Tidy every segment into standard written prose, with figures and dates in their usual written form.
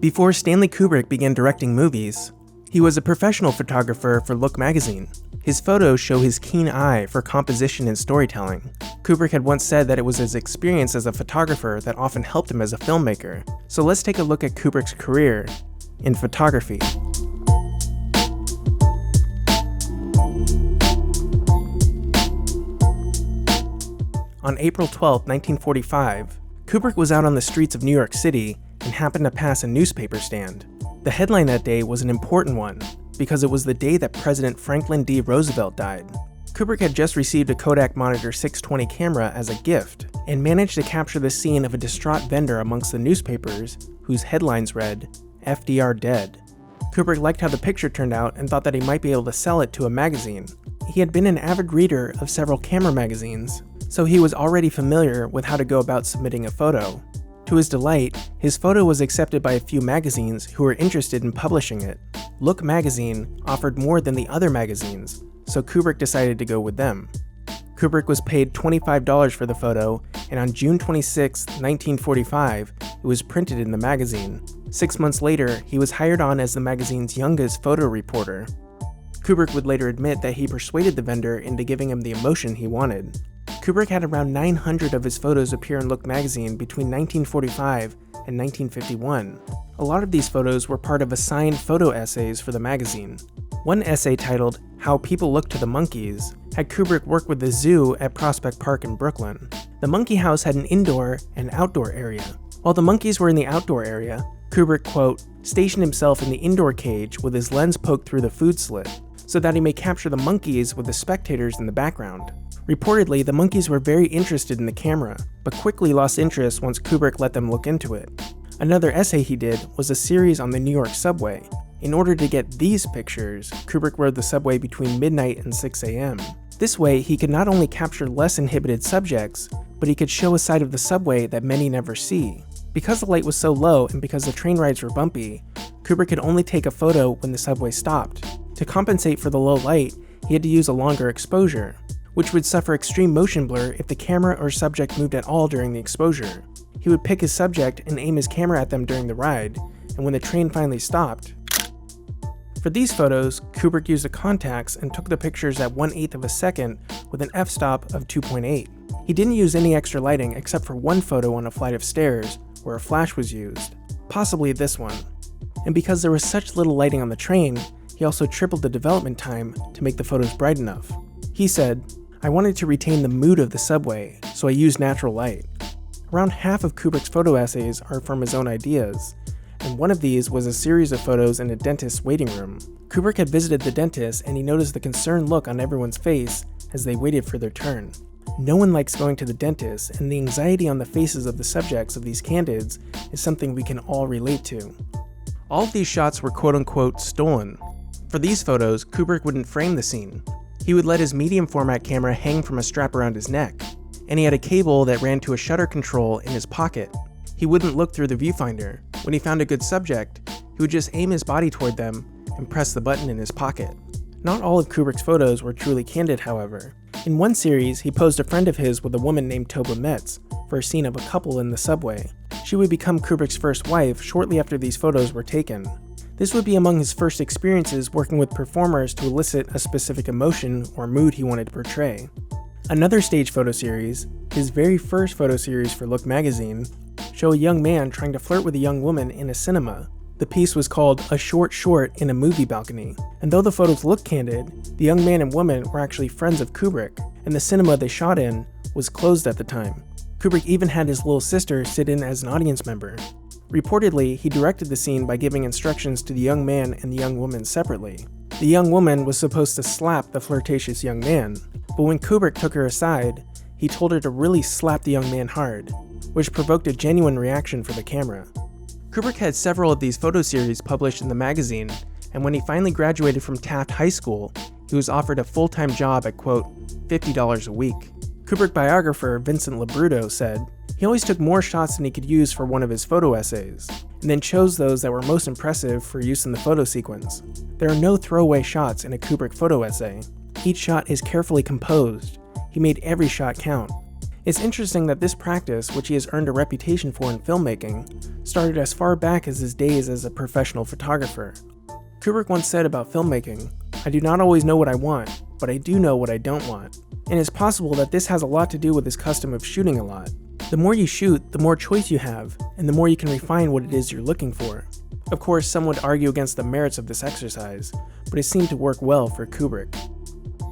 Before Stanley Kubrick began directing movies, he was a professional photographer for Look magazine. His photos show his keen eye for composition and storytelling. Kubrick had once said that it was his experience as a photographer that often helped him as a filmmaker. So let's take a look at Kubrick's career in photography. On April 12, 1945, Kubrick was out on the streets of New York City and happened to pass a newspaper stand. The headline that day was an important one, because it was the day that President Franklin D. Roosevelt died. Kubrick had just received a Kodak Monitor 620 camera as a gift, and managed to capture the scene of a distraught vendor amongst the newspapers, whose headlines read, "FDR Dead." Kubrick liked how the picture turned out and thought that he might be able to sell it to a magazine. He had been an avid reader of several camera magazines, so he was already familiar with how to go about submitting a photo. To his delight, his photo was accepted by a few magazines who were interested in publishing it. Look magazine offered more than the other magazines, so Kubrick decided to go with them. Kubrick was paid $25 for the photo, and on June 26, 1945, it was printed in the magazine. 6 months later, he was hired on as the magazine's youngest photo reporter. Kubrick would later admit that he persuaded the vendor into giving him the emotion he wanted. Kubrick had around 900 of his photos appear in Look magazine between 1945 and 1951. A lot of these photos were part of assigned photo essays for the magazine. One essay titled, "How People Look to the Monkeys," had Kubrick work with the zoo at Prospect Park in Brooklyn. The monkey house had an indoor and outdoor area. While the monkeys were in the outdoor area, Kubrick, quote, stationed himself in the indoor cage with his lens poked through the food slit, so that he may capture the monkeys with the spectators in the background. Reportedly, the monkeys were very interested in the camera, but quickly lost interest once Kubrick let them look into it. Another essay he did was a series on the New York subway. In order to get these pictures, Kubrick rode the subway between midnight and 6 a.m. This way, he could not only capture less inhibited subjects, but he could show a side of the subway that many never see. Because the light was so low and because the train rides were bumpy, Kubrick could only take a photo when the subway stopped. To compensate for the low light, he had to use a longer exposure, which would suffer extreme motion blur if the camera or subject moved at all during the exposure. He would pick his subject and aim his camera at them during the ride, and when the train finally stopped. For these photos, Kubrick used the Contax and took the pictures at 1/8 of a second with an f-stop of 2.8. He didn't use any extra lighting except for one photo on a flight of stairs where a flash was used, possibly this one. And because there was such little lighting on the train, he also tripled the development time to make the photos bright enough. He said, "I wanted to retain the mood of the subway, so I used natural light." Around half of Kubrick's photo essays are from his own ideas, and one of these was a series of photos in a dentist's waiting room. Kubrick had visited the dentist and he noticed the concerned look on everyone's face as they waited for their turn. No one likes going to the dentist, and the anxiety on the faces of the subjects of these candids is something we can all relate to. All of these shots were quote-unquote stolen. For these photos, Kubrick wouldn't frame the scene. He would let his medium format camera hang from a strap around his neck, and he had a cable that ran to a shutter control in his pocket. He wouldn't look through the viewfinder. When he found a good subject, he would just aim his body toward them and press the button in his pocket. Not all of Kubrick's photos were truly candid, however. In one series, he posed a friend of his with a woman named Toba Metz for a scene of a couple in the subway. She would become Kubrick's first wife shortly after these photos were taken. This would be among his first experiences working with performers to elicit a specific emotion or mood he wanted to portray. Another stage photo series, his very first photo series for Look magazine, show a young man trying to flirt with a young woman in a cinema. The piece was called A Short Short in a Movie Balcony, and though the photos looked candid, the young man and woman were actually friends of Kubrick, and the cinema they shot in was closed at the time. Kubrick even had his little sister sit in as an audience member. Reportedly, he directed the scene by giving instructions to the young man and the young woman separately. The young woman was supposed to slap the flirtatious young man, but when Kubrick took her aside, he told her to really slap the young man hard, which provoked a genuine reaction for the camera. Kubrick had several of these photo series published in the magazine, and when he finally graduated from Taft High School, he was offered a full-time job at, quote, $50 a week. Kubrick biographer Vincent Labruto said, "He always took more shots than he could use for one of his photo essays, and then chose those that were most impressive for use in the photo sequence. There are no throwaway shots in a Kubrick photo essay. Each shot is carefully composed. He made every shot count. It's interesting that this practice, which he has earned a reputation for in filmmaking, started as far back as his days as a professional photographer. Kubrick once said about filmmaking, "I do not always know what I want, but I do know what I don't want." And it's possible that this has a lot to do with his custom of shooting a lot. The more you shoot, the more choice you have, and the more you can refine what it is you're looking for. Of course, some would argue against the merits of this exercise, but it seemed to work well for Kubrick.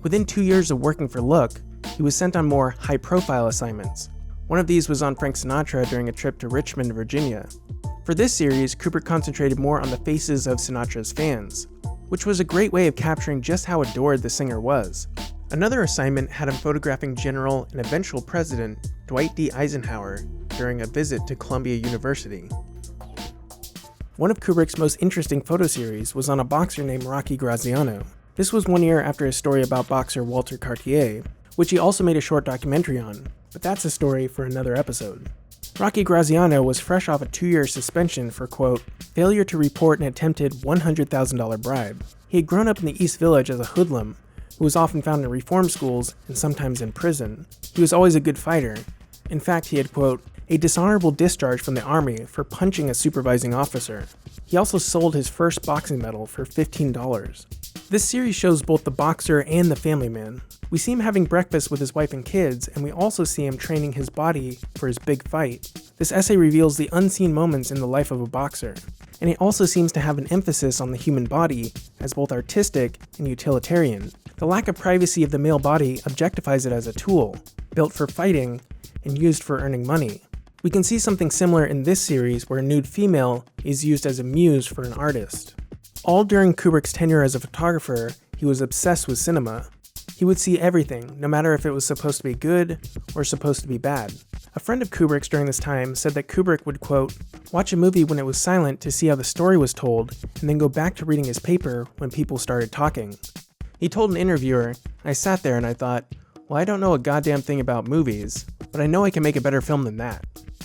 Within 2 years of working for Look, he was sent on more high-profile assignments. One of these was on Frank Sinatra during a trip to Richmond, Virginia. For this series, Kubrick concentrated more on the faces of Sinatra's fans, which was a great way of capturing just how adored the singer was. Another assignment had him photographing General and eventual President Dwight D. Eisenhower during a visit to Columbia University. One of Kubrick's most interesting photo series was on a boxer named Rocky Graziano. This was 1 year after his story about boxer Walter Cartier, which he also made a short documentary on, but that's a story for another episode. Rocky Graziano was fresh off a 2-year suspension for, quote, failure to report an attempted $100,000 bribe. He had grown up in the East Village as a hoodlum, who was often found in reform schools and sometimes in prison. He was always a good fighter. In fact, he had, quote, a dishonorable discharge from the army for punching a supervising officer. He also sold his first boxing medal for $15. This series shows both the boxer and the family man. We see him having breakfast with his wife and kids, and we also see him training his body for his big fight. This essay reveals the unseen moments in the life of a boxer, and it also seems to have an emphasis on the human body as both artistic and utilitarian. The lack of privacy of the male body objectifies it as a tool, built for fighting and used for earning money. We can see something similar in this series where a nude female is used as a muse for an artist. All during Kubrick's tenure as a photographer, he was obsessed with cinema. He would see everything, no matter if it was supposed to be good or supposed to be bad. A friend of Kubrick's during this time said that Kubrick would, quote, watch a movie when it was silent to see how the story was told, and then go back to reading his paper when people started talking. He told an interviewer, I sat there and I thought, well, I don't know a goddamn thing about movies, but I know I can make a better film than that.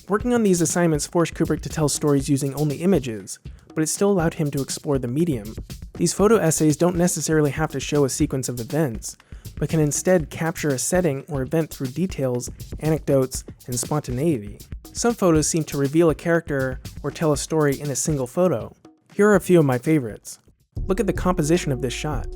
Working on these assignments forced Kubrick to tell stories using only images, but it still allowed him to explore the medium. These photo essays don't necessarily have to show a sequence of events, but can instead capture a setting or event through details, anecdotes, and spontaneity. Some photos seem to reveal a character or tell a story in a single photo. Here are a few of my favorites. Look at the composition of this shot.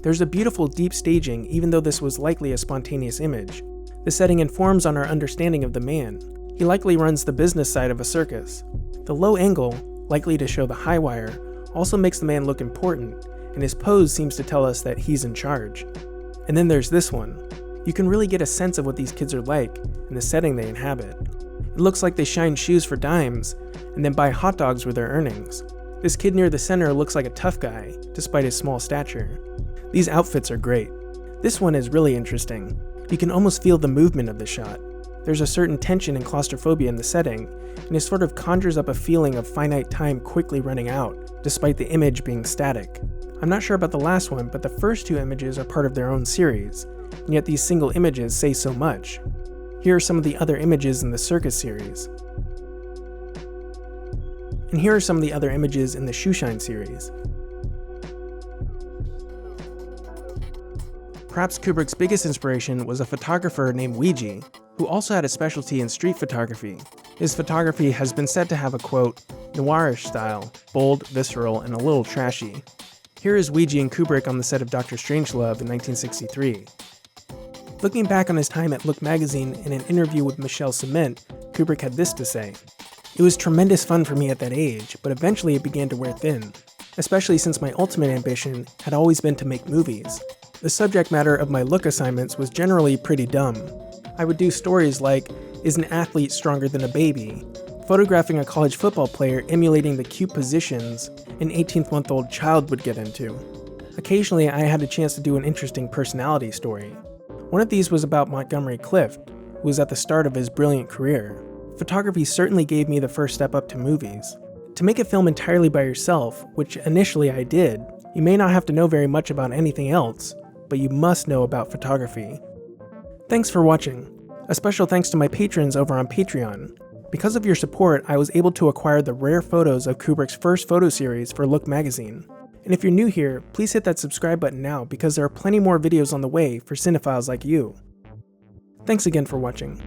There's a beautiful deep staging even though this was likely a spontaneous image. The setting informs on our understanding of the man. He likely runs the business side of a circus. The low angle, likely to show the high wire, also makes the man look important, and his pose seems to tell us that he's in charge. And then there's this one. You can really get a sense of what these kids are like and the setting they inhabit. It looks like they shine shoes for dimes and then buy hot dogs with their earnings. This kid near the center looks like a tough guy, despite his small stature. These outfits are great. This one is really interesting. You can almost feel the movement of the shot. There's a certain tension and claustrophobia in the setting, and it sort of conjures up a feeling of finite time quickly running out, despite the image being static. I'm not sure about the last one, but the first two images are part of their own series, and yet these single images say so much. Here are some of the other images in the circus series. And here are some of the other images in the Shoeshine series. Perhaps Kubrick's biggest inspiration was a photographer named Ouija, who also had a specialty in street photography. His photography has been said to have a, quote, noirish style, bold, visceral, and a little trashy. Here is Ouija and Kubrick on the set of Dr. Strangelove in 1963. Looking back on his time at Look magazine in an interview with Michelle Cement, Kubrick had this to say. It was tremendous fun for me at that age, but eventually it began to wear thin, especially since my ultimate ambition had always been to make movies. The subject matter of my Look assignments was generally pretty dumb. I would do stories like, is an athlete stronger than a baby? Photographing a college football player emulating the cute positions an 18-month-old child would get into. Occasionally, I had a chance to do an interesting personality story. One of these was about Montgomery Clift, who was at the start of his brilliant career. Photography certainly gave me the first step up to movies. To make a film entirely by yourself, which initially I did, you may not have to know very much about anything else, but you must know about photography. Thanks for watching. A special thanks to my patrons over on Patreon. Because of your support, I was able to acquire the rare photos of Kubrick's first photo series for Look magazine. And if you're new here, please hit that subscribe button now because there are plenty more videos on the way for cinephiles like you. Thanks again for watching.